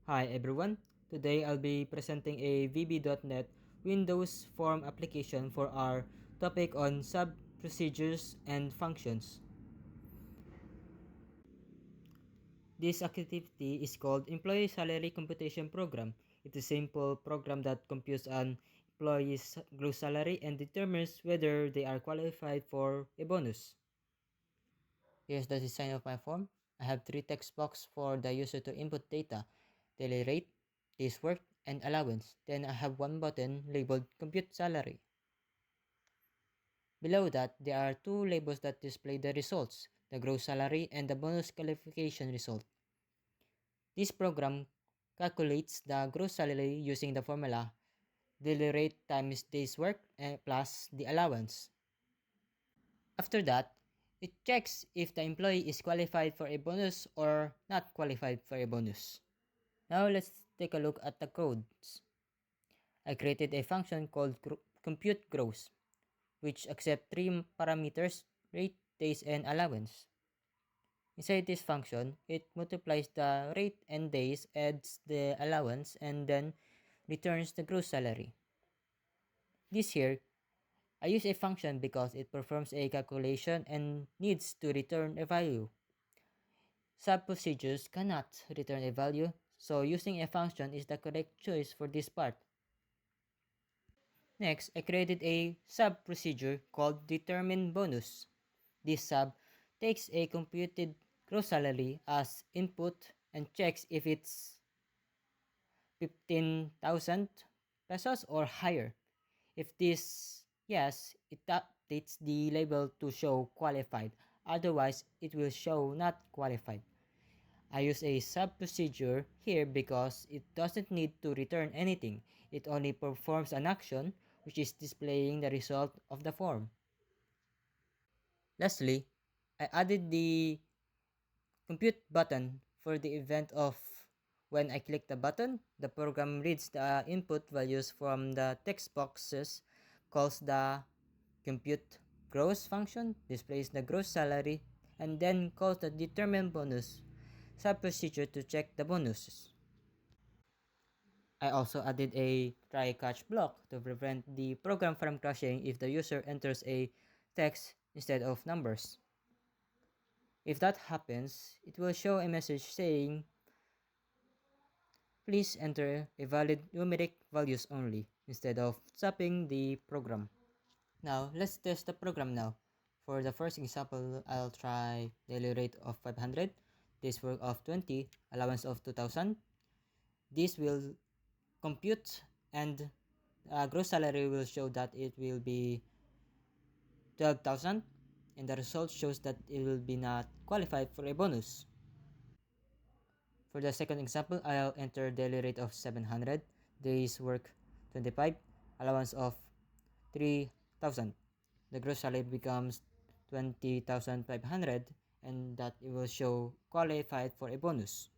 Hi everyone, today I'll be presenting a VB.NET Windows form application for our topic on sub-procedures and functions. This activity is called Employee Salary Computation Program. It's a simple program that computes an employee's gross salary and determines whether they are qualified for a bonus. Here's the design of my form. I have three text boxes for the user to input data: daily rate, days work, and allowance. Then I have one button labeled Compute Salary. Below that, there are two labels that display the results, the gross salary and the bonus qualification result. This program calculates the gross salary using the formula daily rate times days work plus the allowance. After that, it checks if the employee is qualified for a bonus or not qualified for a bonus. Now let's take a look at the codes. I created a function called compute gross, which accepts three parameters: rate, days, and allowance. Inside this function, it multiplies the rate and days, adds the allowance, and then returns the gross salary. This here, I use a function because it performs a calculation and needs to return a value. Sub-procedures cannot return a value, so using a function is the correct choice for this part. Next, I created a sub-procedure called determine bonus. This sub takes a computed gross salary as input and checks if it's 15,000 pesos or higher. If this yes, it updates the label to show qualified. Otherwise, it will show not qualified. I use a sub procedure here because it doesn't need to return anything. It only performs an action, which is displaying the result of the form. Lastly, I added the compute button for the event of when I click the button, the program reads the input values from the text boxes, calls the compute gross function, displays the gross salary, and then calls the determine bonus sub procedure to check the bonuses. I also added a try catch block to prevent the program from crashing if the user enters a text instead of numbers. If that happens, it will show a message saying, please enter a valid numeric values only instead of stopping the program. Now, let's test the program now. For the first example, I'll try daily rate of 500, days work of 20, allowance of 2000. This will compute and gross salary will show that it will be 12,000 and the result shows that it will be not qualified for a bonus. For the second example, I'll enter daily rate of 700, days work 25, allowance of 3,000. The gross salary becomes 20,500 and that it will show qualified for a bonus.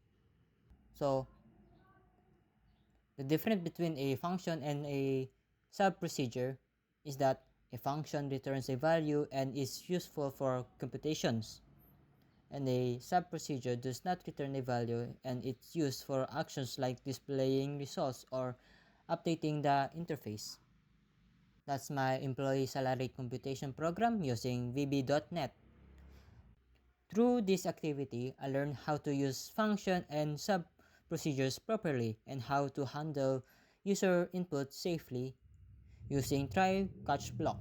So, the difference between a function and a sub-procedure is that a function returns a value and is useful for computations, and a sub-procedure does not return a value and it's used for actions like displaying results or updating the interface. That's my employee salary computation program using VB.NET. Through this activity, I learned how to use function and sub-procedures properly and how to handle user input safely using try-catch block.